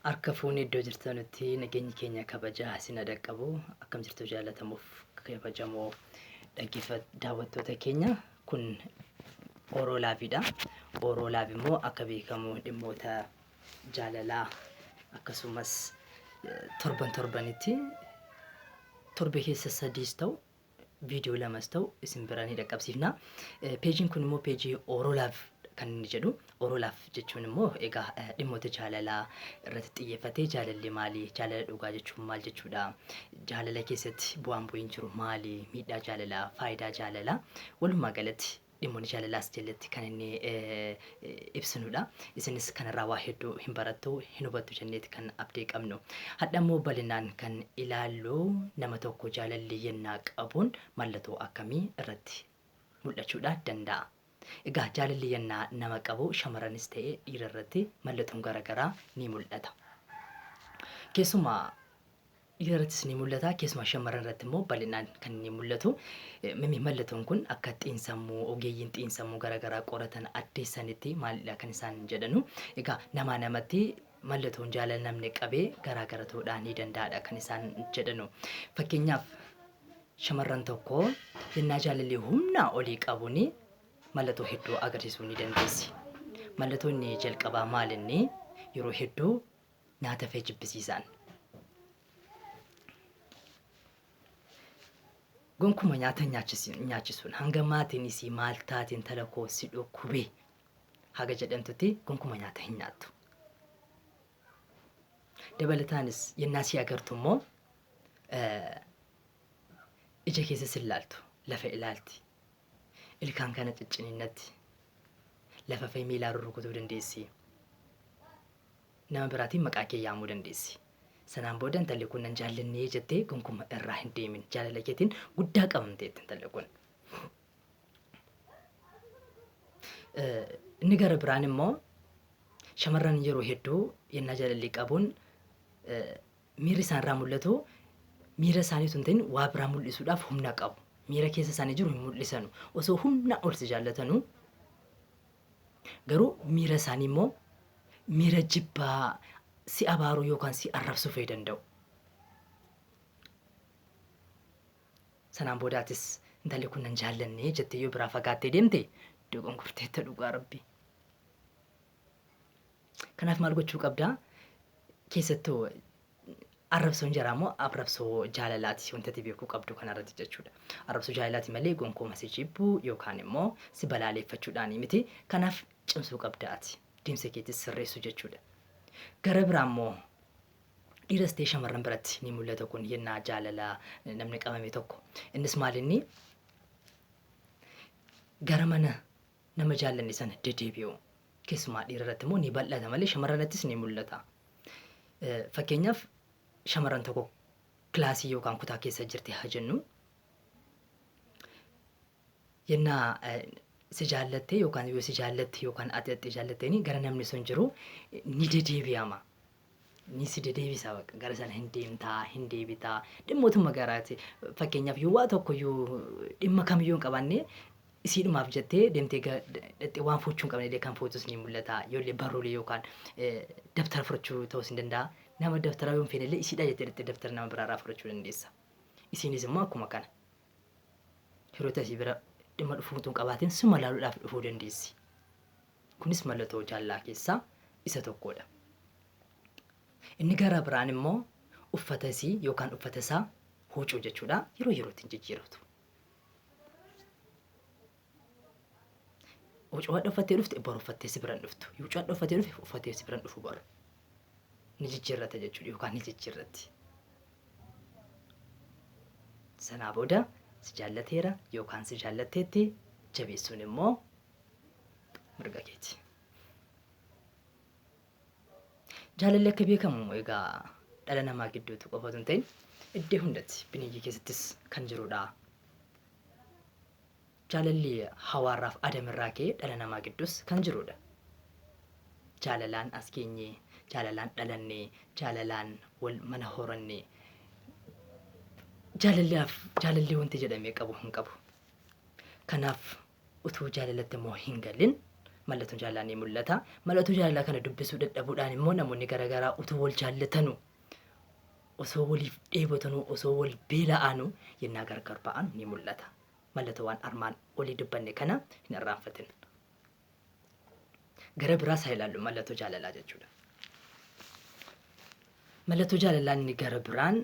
Harka fuunee iddoo jirtanutti nageenyi keenya kabajaa isin dhaqqabu akkam jirtu jaallatamuuf kabajamoo daawwattoota keenya kun Orolaafiidha. Orolaaf immoo akka beekamu dhimmoota jaalalaa akkasumas torbanitti torbe keessa sadiis ta'u viidiyoo lamas ta'u isin biraan dhaqqabsiifna. Peejiin kun immoo peejii Orolaaf kan inni jedhu. Orolaaf jechuun immoo egaa dhimmoota jaalalaa irratti xiyyeeffatee jaalalli maali? Jaalala dhugaa jechuun maal jechuudha? Jaalala keessatti bu'aan bu'iin jiru maali? Miidhaa jaalalaa, faayidaa jaalalaa walumaa galatti dhimmoonni jaalalaas jalatti kan inni ibsinudha. Isinis kanarraa waa hedduu hin barattu, hin hubattu jenneeti kan abdii qabnu. Hadda immoo bal'inaan kan ilaallu nama tokko jaalalli yennaa qabuun mallattoo akkamii irratti mul'achuudha danda'a. Egaa jaalalli yennaa nama qabu shamarranis ta'ee dhiira irratti mallattoon garaagaraa ni mul'ata. Keessumaa dhiira irrattis ni mul'ata, keessumaa shamarran irratti immoo bal'inaan kan inni mul'atu. Mallattoon kun akka xiinsammuu ogeeyyiin xiinsammuu garaagaraa qoratan addeessanitti maalidha kan isaan jedhanu. Egaa namaa namatti mallattoon jaalala namni qabee garaagara ta'uudhaan ni danda'adha kan isaan jedhanu. Fakkeenyaaf shamarran tokko yennaa jaalalli humnaa olii qabuun mallattoo hedduu agarsiisuu ni dandeessi. Mallattoonni jalqabaa maalinni yeroo hedduu nyaata fee jibbisiisan. Gonkuma nyaata nyaachisuun hanga maatiinis maal taateen tala koo si dhukkubee haga jedhamtutti gonkuma nyaata hin nyaattu. Dabalataanis yennaa si agartu immoo ija keessa si ilaaltu, lafa ilaalti. Ilkaan kana ciccininnatti lafa fee miilaa rurrukutuu dandeessi. Nama biraatiin maqaa kee yaamuu dandeessi. Sanaan booda intalli kun nan jaallannee jettee gonkuma irraa hin deemin. Jaalala keetiin guddaa qabamteetti intalli kun. Inni gara biraan immoo shamarran yeroo hedduu yennaa jaalalli qabuun miirri isaanirraa mul'atu miira isaanii sun ta'in waa biraa mul'isuudhaaf humna qabu. Miira keessa isaanii jiru hin mul'isanu. Osoo humna ol si jaallatanu garuu miira isaanii immoo miira jibbaa si abaaruu yookaan si arrabsuu fa'ii danda'u. Sanaan boodaatis intalli kun nan jaallannee jettee yoo biraa fagaattee deemte dogonkorteetta dhugaa rabbi. Kanaaf maal gochuu qabdaa? Keessattuu arrabsoon jira immoo arrabsoo jaalalaati wantati beekuu qabdu kanarratti jechuudha. Arrabsoo jaalalaati malee gonkuma si jibbuu yookaan immoo si balaaleffachuudhaan miti. Kanaaf cimsuu qabdaati. Deemsa keetis sirreessu jechuudha. Gara biraa immoo dhiiras ta'ee shamarran biratti ni mul'ata kun yennaa jaalalaa namni qabame tokko. Innis maalinni gara mana nama jaallanne sana deddeebi'u. Keessumaa dhiira irratti immoo ni bal'ata malee shamarranattis ni mul'ata. Fakkeenyaaf shamarran tokko kilaasii yookaan kutaa keessa jirti haa jennu. Yennaa si jaallatte yookaan yoo si jaallatte yookaan ati jaallatteni gara namni sun jiru ni deddeebi'ama. Ni si deddeebisa gara sana hin deemtaa, hin deebitaa. Dhimmootuma garaati. Fakkeenyaaf yoo waa tokko yoo dhimma kamiyyuu hin qabaanne isiidhumaaf jettee deemtee waan fuuchuu hin qabne illee kan fuutus ni mul'ata. Yoollee barruulee yookaan dabtara fudhachuu ta'uus hin danda'a. Nama daftara yoo hin fedhe illee isiidha jettee daftara nama biraarraa fudhachuu dandeessa. Isiinis immoo akkuma kana. Hiriyoota isii bira dhimma dhufuu utuu hin qabaatiin suma laaluudhaaf dhufuu dandeessi. Kunis mallattoo jaalalaa keessaa isa tokkodha. Inni gara biraan immoo uffata isii yookaan uffata isaa huccuu jechuudha. Yeroo yerootiin jijjiiratu. Huccuu hadha uffattee dhufte boru uffattee si biraan dhuftu. Huccuu hadha uffattee dhufte uffattee si biraan dhufu boru. Ni jijjiirrata jechuudha yookaan ni jijjiirratti. Sanaa booda si jaallateera yookaan si jaallatteetti jabeessuun immoo mirga keeti. Jaalalli akka beekamu egaa dhala namaa gidduutti qofa osoo hin ta'in iddoo hundatti bineeyyii keessattis kan jirudha. Jaalalli hawaarraaf adamirraa ka'ee dhala namaa gidduus kan jirudha. Jaalalaan as keenyee, jaalalaan dhalannee, jaalalaan wal mana horannee. Jaalalli wanti jedhamee qabu hin qabu. Kanaaf utuu jaalalatti immoo hin galin Mallattoon jaalalaa ni mul'ata. Mallattoo jaalalaa kana dubbisuu dadhabuudhaan immoo namoonni garaagaraa utuu wal jaallatanu osoo waliif dheebotanuu osoo wal beela'anuu yennaa gargar ba'an ni mul'ata. Mallattoo waan armaan olii dubbanne kana hin irraanfatin. Gara biraas haa ilaallu mallattoo jaalalaa jechuudha. Mallattoo jaalalaa inni gara biraan